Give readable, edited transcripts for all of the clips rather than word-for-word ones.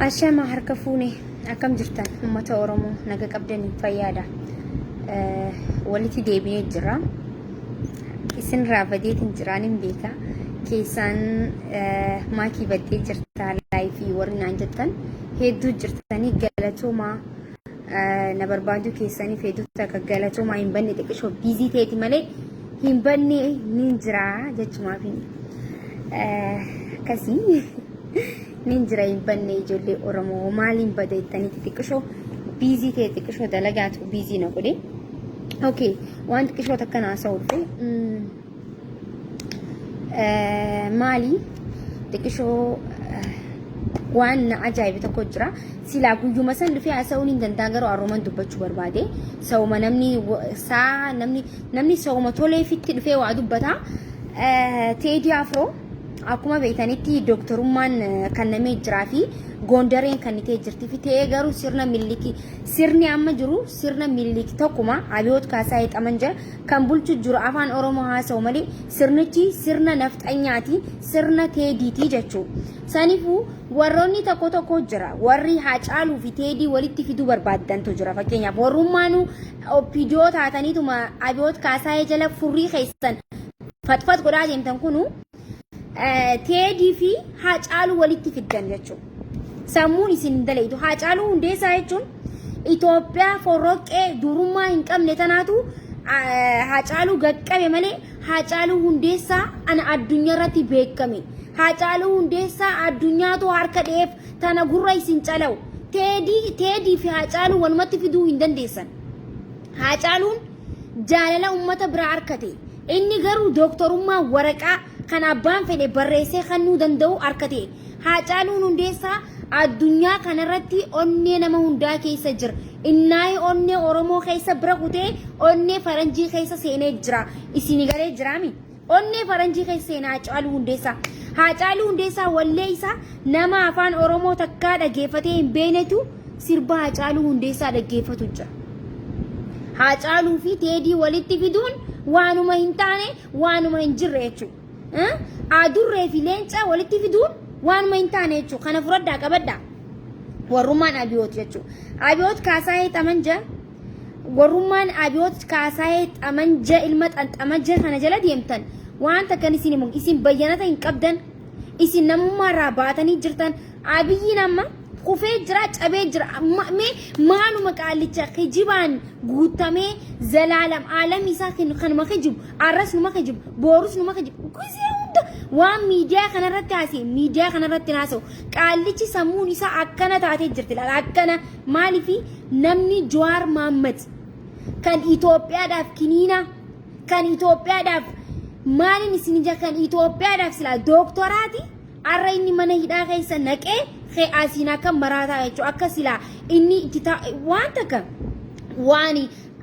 Ashama harka fuune akkam jirtan ummata Oromoo naga qabdanii fayyaada walitti deebi'ee jira isin raafadeetiin jiraanin beeka keessaan maakii baddee jirta laayifii warri naan jettan hedduu jirtanii galatooma na barbaadu keessaniif hedduu takka galatooma hin banne xiqqishoo biizii ta'eeti malee hin banne nin jira jechumaaf akkasii ninjira banne ijoollee Oromoo maaliin badeettanii xiqqishoo biizii ta'e xiqqishoo dalagaatu biizii na godhe. Okay, waan xiqqishoo takka naasa'u dhufe maali xiqqishoo waan na ajaa'ibe tokko jira. Silaa guyyuma san dhufee haasa'uun hin danda'a garuu Oromoon dubbachuu barbaade. Sawuma namni sawuma toleefitti dhufee waa dubbata. Teedii Afroo akkuma beeytanitti doktorummaan kannamee jiraa fi Gondareen kannitee jirti fi ta'ee garuu sirni amma jiru sirna miliki tokkuma Abiyoot Kaasaa Xamanja kan bulchu jiru afaan Oromoo haasa'u malee sirnichi sirna nafxanyaati sirna teediiti jechuu. Saniifuu warroonni tokko jira warri Haacaaluu fi Teedii walitti fiduu barbaadantu jira. Fakkeenyaaf warrummaanuu oppidiyoo taataniituma Abiyoot Kaasaa jala furrii keessan fatfat godhaa deemtan kunu Teedii fi Haacaaluu walitti fiddan jechuudha. Sammuun isin dalaytu Haacaaluu Hundeessaa jechuun Itoophiyaa forroqee durummaa hin qabne tanaatu Haacaaluu gaqqabe malee Haacaaluu Hundeessaa ana addunyaa irratti beekame. Haacaaluu Hundeessaa addunyaatu harka dheef tana gurra isin calawu. Teedii fi Haacaaluu walumatti fiduu hin dandeessan. Haacaaluun jaalala ummata biraa harkate. Inni garuu doktorummaa waraqaa kan abbaan fedhe barreessee kannuu danda'u harkate. Haacaaluun Hundeessaa addunyaa kanarratti onnee nama hundaa keessa jira. Innaayi onnee Oromoo keessa bira kutee onnee Faranjii keessa seenee jira. Isin galee jiraami. Onnee Faranjii keessa seenaa Haacaaluu Hundeessaa. Haacaaluu Hundeessaa wallee isaa nama afaan Oromoo takkaa dhaggeeffatee hin beeknetu sirba Haacaaluu Hundeessaa dhaggeeffatu jira. Haacaaluu fi Teedii walitti fiduun waanuma hin taane waanuma hin jirre jechuudha. Adurree fi leenca walitti fiduun waanuma hin taane jechuudha. Kana fudhadhaa qabadhaa. Warrummaan Abiyoot jechuudha. Abiyoot Kaasaa Xamanja warrummaan Abiyoot Kaasaa Xamanja ilma Xamanja kana jala deemtan waan takkan isin bayyanata hin qabdan isin namummaarraa baatanii jirtan Abiyyiin amma kufee jira cabee jira maaluma qaalicha kijibaan guutamee zalaalam aalam isaa kanuma kijibu arras numa kijibu boorus numa kijibu kusee hunda waan miidiyaa kanarratti haasee miidiyaa kanarratti haasa'u qaalichi sammuun isaa akkana taatee jirti laala akkana maaliifi namni Jawaar Mohaammed kan Itoophiyaadhaaf kiniina kan Itoophiyaadhaaf maalin isin ija kan Itoophiyaadhaaf sila doktoraati arra inni mana hidhaa keessa naqee asina kan maraataa jechuudha akka sila inni waan takka waan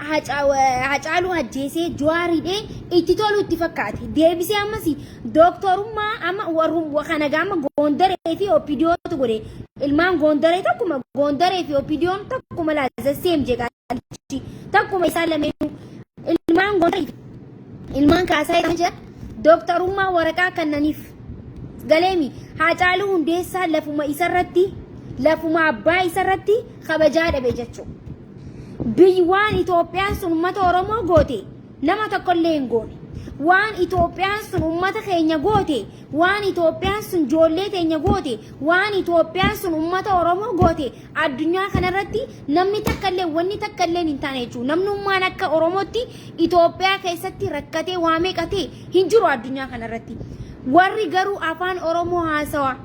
Haacaaluu ajjeesee Jawaaridhee itti tolu itti fakkaate deebisee ammas doktorummaa amma kana gama Gondaree fi Oppidiyootu godhe ilmaan Gondaree tokkuma Gondaree fi Oppidiyoon tokkuma laazaseem jeqaalichi tokkuma isaan lameenuu ilmaan Gondaree ilmaan Kaasaa Xamanja doktorummaa waraqaa kannaniif galeemi Haacaaluu Hundeessaa lafuma isarratti lafuma abbaa isarratti kabajaa dhabe jechuudha. Waan Itoophiyaan sun uummata Oromoo goote nama tokkollee hin goone. Waan Itoophiyaan sun uummata keenya goote waan Itoophiyaan sun ijoollee teenya goote waan Itoophiyaan sun uummata Oromoo goote addunyaa kanarratti namni takkallee wanni takkallee hin taane jechuudha. Namnummaan akka Oromootti Itoophiyaa keessatti rakkatee waa meeqatee hin jiru addunyaa kanarratti. Warri garuu afaan Oromoo haasawa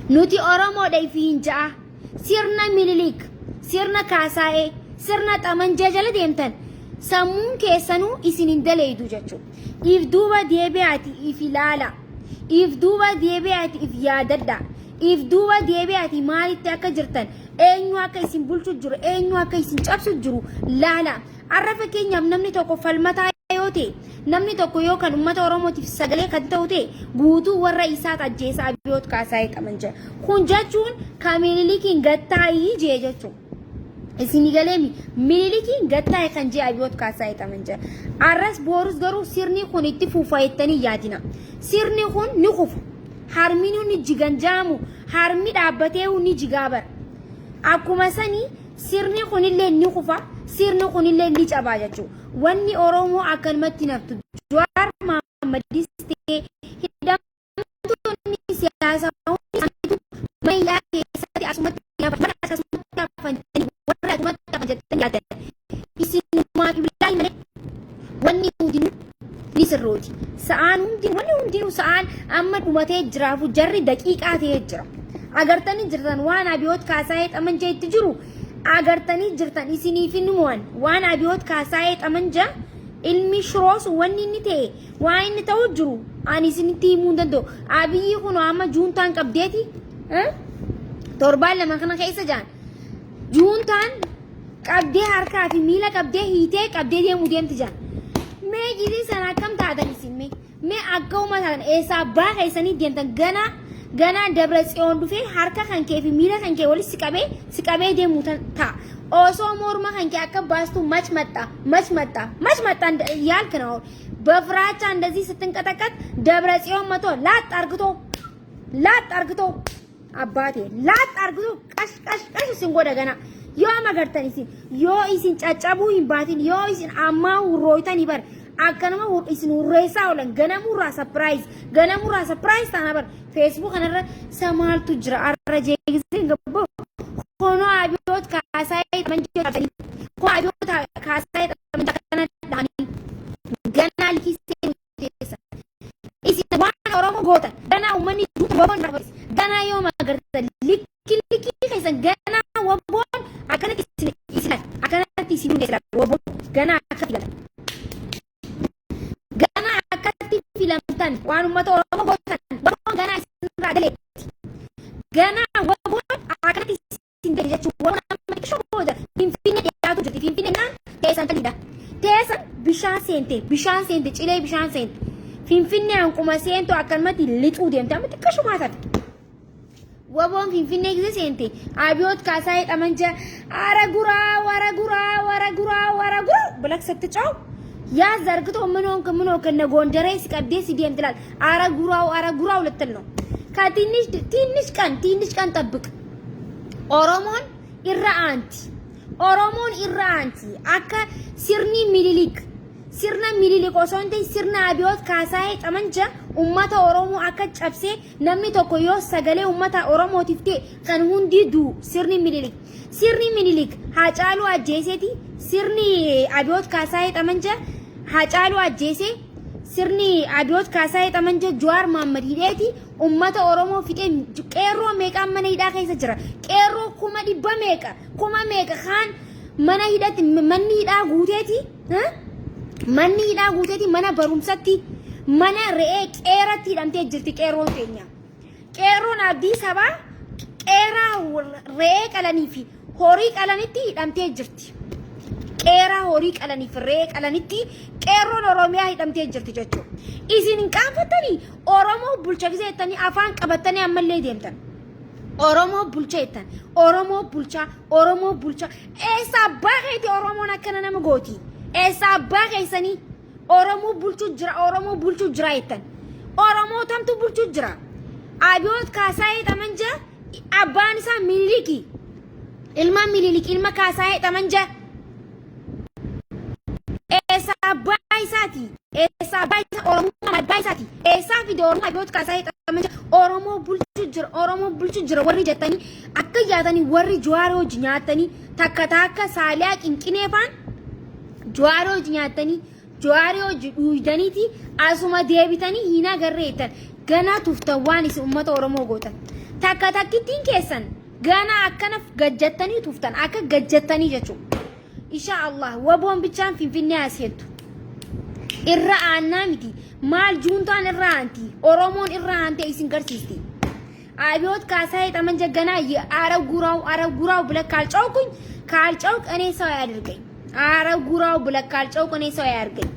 nuti Oromoodha fi hin ja'a sirna minilik sirna kaasaa'ee sirna xamanjaa jala deemtan sammuun keessanuu isin hin daleeydu jechuudha if duuba deebi'aati if ilaala if duuba deebi'aati if yaadadha if duuba deebi'aati maalitti akka jirtan eenyu akka isin bulchu jiru eenyu akka isin cabsu jiru laala arra fakkeenyaaf namni tokko falmataa yoo ta'e namni tokko yoo kan uummata oromootiif sagalee kan ta'u ta'e guutuu warra isaa ajjeesaa Abiyoot Kaasaayee Xamanjaa kun jechuun kan Minilikiin gattaa'ii jee jechuudha isin galeemi Minilikiin gattaa'e kan jee Abiyoot Kaasaayee Xamanjaa arras boorus garuu sirni kun itti fuufayettanii yaadina sirni kun ni kufu harmiin ni jiganjaamu harmi dhaabbatee ni jigaabar akkuma sanii sirni kunillee ni kufa sirni kunillee ni cabaa jechuudha wanni oromoo akkanumatti naftu Jawaar Mohammadis ta'ee hidhamtoonni siyaasaa hundi mayyaa keessatti asumatti afantanii warra asumatti afanjatanii yaadan isinumaa fi billahi malee wanni hundinuu ni sirrooti sa'aan hundinuu wanni hundinuu sa'aan amma dhumatee jiraafu jarri daqiiqaa ta'ee jira agartanii jirtan waan Abiyoot Kaasaayee Xamanjaa itti jiru agartanii jirtan isiniif nuwan waan Abiyoot Kaasaayee Xamanjaa ilmi shiroos wanni inni ta'e waan inni ta'u jiru ani isinitti himuu danda'u abiyyi kun amma juuntaan qabdeeti torbaan lama kana keessa jaan juuntaan qabdee harkaa fi miila qabdee hiitee qabdee deemuu deemti jaan mee gidii sana akkam taatan isin mee akka uummatan eessaa abbaa keessanii deemtan gana Dabratsiyoon dhufee harka kan kee fi miila kan kee walitti si qabee deemuu ta'a osoo morma kan kee akka baastu machmatta ያልክ ነው በፍራቻ እንደዚህ ስትንቀጠቀጥ Dabratsiyoon መቶ ላጥ አርግቶ አባቴ ላጥ አርግቶ ቀሽ ሲንጎደ ገና yoo magartan yoo isin caccabu hin baatin yoo isin amma urrooytan ibar akkanuma isin urreessaa oolan ganamurraa surprise taana bar Facebook kanarra samaaltu jira arra jeegiseen gabbo kono Abiyoot Kaasaayee Xamanjaa ko Abiyoot Kaasaayee Xamanjaa kana dhaanii gana likisee teessa isin waan oromoo gootan gana uummanni waboon gana yoo magartan likki keessan gana waboon akkanatti isin hundeessan waboon gana akka filamtan waan uummata oromoo gootan waboon gana isinirraa daleetti gana waboon akkanatti isin daleetti jechuun waboon amma ishoo booda finfinnee dhiyaatu jirti finfinnee naan teessan tanidha teessan bishaan seente cilee bishaan seente finfinnee hanquma seentu akkanumatti lixuu deemte amma xiqqaa shumaa taate waboon finfinnee gisee seente Abiyoot Kaasaayee Xamanjaa ara guraa bilaksatti caawu yaa zargito ምኖን ከነ ጎንደሬ ሲቀደስ ሲደም ትላል አረ ጉራው ልትል ነው ከትንሽ ቀን ጠብቅ ኦሮሞን ኢራአንቲ አከ sirna Minilik osoo hin ta'in sirna Abiyoot Kaasaayee Xamanjaa uummata oromoo akka cabsee namni tokko yoo sagalee uummata oromootiif ta'e kan hundi duu sirni Minilik Haacaaluu ajjeeseeti sirni Abiyoot Kaasaayee Xamanjaa Haacaaluu ajjeesee sirni Abiyoot Kaasaayee Xamanjaa Jawaar Mohammad hidheeti uummata oromoo fixee qeerroo meeqa mana hidhaa keessa jira qeerroo kuma meeqa kaan mana hidhatti manni hidhaa guuteeti mana barumsatti mana re'ee qeeratti hidhamtee jirti qeerroon keenya qeerroon abdii sabaa qeeraa re'ee qalanii fi horii qalanitti hidhamtee jirti qeeraa horii qalanii fi re'ee qalanitti qeerroon oromiyaa hidhamtee jirti jechuudha isin hin qaanfattanii oromoo bulcha giseettanii afaan qabattanii ammallee deemtan oromoo bulcheettan oromoo bulchaa eessa abbaa keeti oromoon akkana nama gooti eessa abbaa keessanii oromoo bulchuu jira jettan oromoo tamtu bulchuu jira Abiyoot Kaasaayee Xamanjaa abbaan isaa ilma Kaasaayee Xamanjaa eessa abbaa isaati oromoo abbaa isaati eessaa fide oromoo Abiyoot Kaasaayee Xamanjaa oromoo bulchuu jira warri jettanii akka yaatanii warri Jawaar hojii nyaatanii takka saaliyaa qinqineefaan Jawaar hojii nyaatanii Jawaar hojii dhuydaniiti asuma deebitanii hina garreettan ganaa tuftan waan isin uummata oromoo gootan takkittiin keessan gana akkanaf gajjattanii tuftan akka gajjattanii jechu insha Allah waboon bichaan finfinnee aseetu irra aanaa miti maal juuntaan irra aanti oromoon irra aante isin garsiisti አብዮት ካሳዬ ጠመንጀ ገና አረብ ጉራው ብለ ካልጨውኩኝ ካልጨውቅ እኔ ሰው ያድርገኝ አረብ ጉራው ብለ ካልጨውቅ እኔ ሰው ያድርገኝ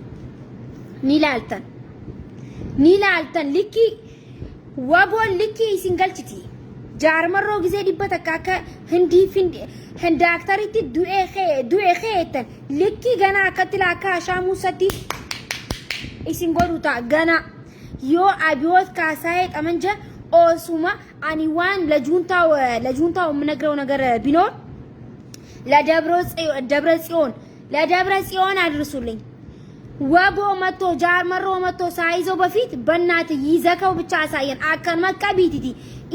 ኒላልተን ልኪ ወቦን ልኪ ሲንገልችቲ ጃርመሮ ጊዜ ዲበተካከ ህንዲ አክተሪቲ ዱኤ ኸየተን ልኪ ገና ከትላካ ሻሙ ሰዲ ኢሲንጎዱታ ገና ዮ አብዮት ካሳዬ ጠመንጀ ኦሱማ አኒዋን ለጁንታው ምነግረው ነገር ቢኖር ለደብረ ጽዮን አድርሱልኝ ወቦ መቶ ጃርመሮ መቶ ሳይዘው በፊት በእናት ይዘከው ብቻ አሳየን አከን መቀቢቲቲ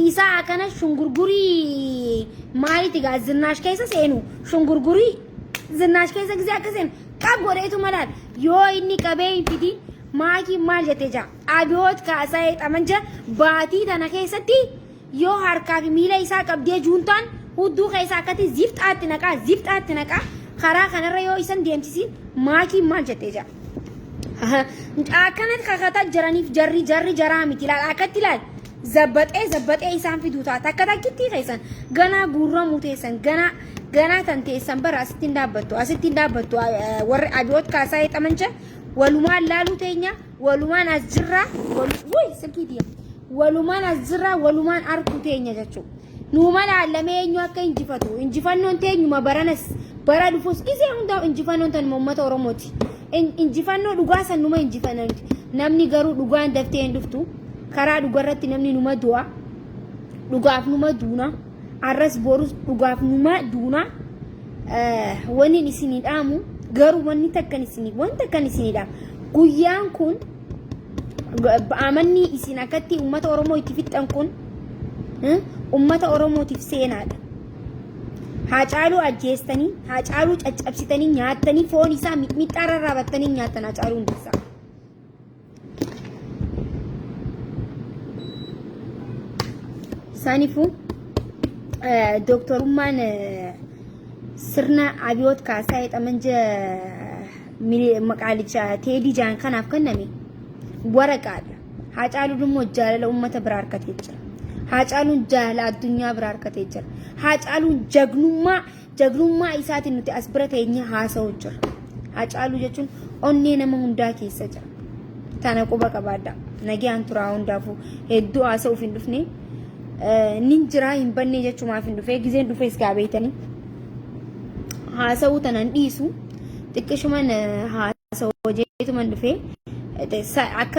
ኢሳ አከነ ሽንጉርጉሪ ማሪት ጋር ዝናሽ ከይሰ ሴኑ ሽንጉርጉሪ ዝናሽ ከይሰ ጊዜ አከሰን ቀቦሬቱ መላል ዮ ኢኒ ቀበይ ፊቲ ማኪ ማልጀቴጃ አብዮት ካሳዬ ጠመንጀ ባቲ ተነከሰቲ ዮ harkaa fi miila isaa qabdee juuntaan hudduu keessaa akkati zifxaatti naqa karaa kanarra yoo isan deemsisin maakii maal jettee jira akkanatti kakataa jiraniif jarri jaraa miti laal akkatti laal zabbaxee isaan fiduu taata akka takkitti keessan ganaa guurramuu teessan ganaa tan teessan bara asittiin dhaabbattu warri abiyoot kaasaayee xamancha walumaan laaluu teenya walumaan as jirra silkii diya walumaan as jirra walumaan arkuu teenya jechuudha. Numa laallamee eenyu akka injifannoon teenyuma baranas bara dhufuus isee hundaa injifannoon tan uummata Oromooti. Injifannoo dhugaa san numa injifannooti. Namni garuu dhugaan daftee hin dhuftu karaa dhugarratti namni numa du'a dhugaaf numa duuna arras borus dhugaaf numa duuna wanni isinii dhaamu garuu wanni takkan isinii dhaamu guyyaan kun amanni isin akkatti uummata Oromoo itti fixxan kun ummata Oromootiif seenaadha. Haacaaluu ajjeestanii, haacaaluu caccabsitanii nyaatanii foon isaa mixmixaarra raabattanii nyaatan haacaaluu hundeessaa. Saaniifuu dooktorummaan sirna abiyoot kaasaayee xamanja maqaalicha teedii jaan kanaaf kenname waraqaadha. Haacaaluu dhummoo jaalala ummata biraa harkatee jira. Haacaaluun jaalala addunyaa biraa harkatee jira. Haacaaluun jagnummaa isaatiin nuti as bira teenyee haasa'uu jira. Haacaaluu jechuun onnee nama hundaa keessa jira. Tana quba qabaadha. Nagaan turaa hundaafuu hedduu haasa'uuf hin dhufne nin jiraa hin banne jechuumaaf hin dhufee gizeen dhufees gaabeetanii haasa'uu tanan dhiisu xiqqishuman haasa'uu jeetuman dhufee akka